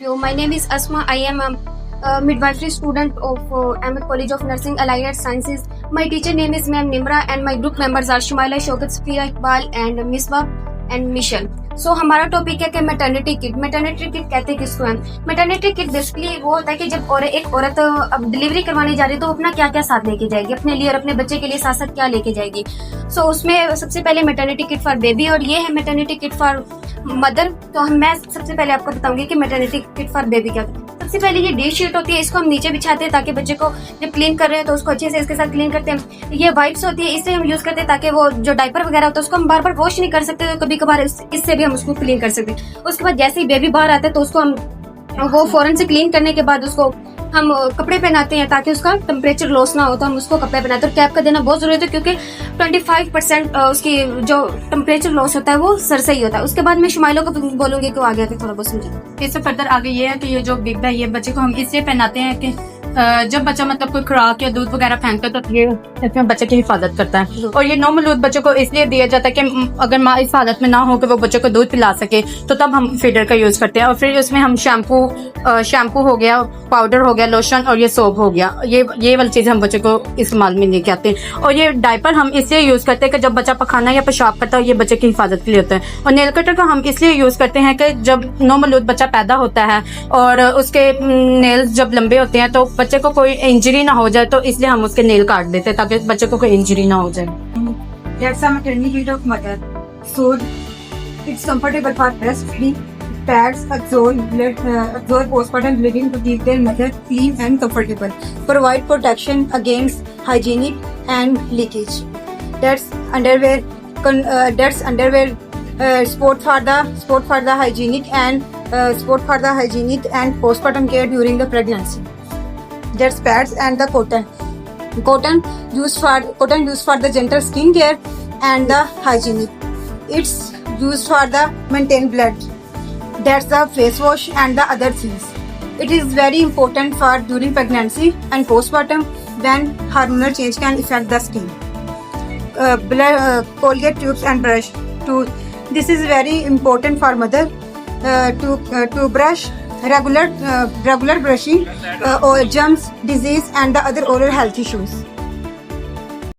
You. My name is Asma. I am a midwifery student of Ahmed College of Nursing, Allied Sciences. My teacher name is Ma'am Nimra and my group members are Shumaila, Shaukat, Safia, Iqbal and Misbah and Michelle. So हमारा topic है कि maternity kit. Maternity kit कहते हैं किसको हैं? Maternity kit basically वो होता है कि जब एक औरत अब डिलीवरी करवाने जा रही है तो अपना क्या क्या साथ लेके जाएगी, अपने लिए और अपने बच्चे के लिए साथ साथ क्या लेके जाएगी। सो उसमें सबसे पहले मैटरनिटी किट फॉर बेबी और ये है मैटरनिटी किट फॉर मदर। तो मैं सबसे पहले आपको बताऊंगी कि मैटरनिटी किट फॉर बेबी क्या है। सबसे पहले ये डिश शीट होती है, इसको हम नीचे बिछाते हैं ताकि बच्चे को जब क्लीन कर रहे हैं तो उसको अच्छे से इसके साथ क्लीन करते हैं। ये वाइप्स होती है, इससे हम यूज करते हैं ताकि वो जो डायपर वगैरह होता है उसको हम बार बार वॉश नहीं कर सकते, तो कभी कभार इससे भी हम उसको क्लीन कर सकते हैं। उसके बाद जैसे ही बेबी बाहर आता है तो उसको हम वो फौरन से क्लीन करने के बाद उसको हम कपड़े पहनाते हैं ताकि उसका टेम्परेचर लॉस ना हो, तो हम उसको कपड़े पहनाते हैं। और कैप का देना बहुत जरूरी है क्योंकि 25% उसकी जो टेम्परेचर लॉस होता है वो सर से ही होता है। उसके बाद मैं शुमाइलों को बोलूंगी कि वो आगे आके थोड़ा बहुत समझे। इससे फर्दर आगे ये है कि ये जो बिग है ये बच्चे को हम इसलिए पहनाते हैं कि जब बच्चा मतलब कोई खुराक या दूध वगैरह फेंकता है तो ये इसमें बच्चे की हिफाजत करता है। और ये नौमौलूद बच्चों को इसलिए दिया जाता है कि अगर माँ इस हालत में ना हो कि वो बच्चे को दूध पिला सके तो तब हम फीडर का यूज करते हैं। और फिर उसमें हम शैम्पू हो गया, पाउडर हो गया, लोशन और ये सोप हो गया, ये वाली चीजें हम बच्चे को इस्तेमाल में लेके आते हैं। और ये डायपर हम इसलिए यूज करते हैं कि जब बच्चा पखाना या पेशाब करता है ये बच्चे की हिफाजत के लिए होता है। और नेल कटर को हम इसलिए यूज करते हैं कि जब नौमौलूद बच्चा पैदा होता है और उसके नेल्स जब लंबे होते हैं तो बच्चे को कोई इंजरी ना हो जाए, तो इसलिए हम उसके नेल काट देते हैं ताकि बच्चे को कोई इंजरी ना हो जाए। That's a maternity kit of mother. So it's comfortable for breastfeeding. Pads absorb postpartum bleeding to keep their mother clean and comfortable. Provide protection against hygienic and leakage. That's underwear. Sport for the hygienic and postpartum care during the pregnancy. That's pads and the cotton used for the gentle skin care and the hygienic. It's used for the maintain blood. That's the face wash and the other things. It is very important for during pregnancy and postpartum when hormonal change can affect the skin. Colgate tubes and brush. This is very important for mother to brush. Regular brushing or germs, disease and the other oral health issues.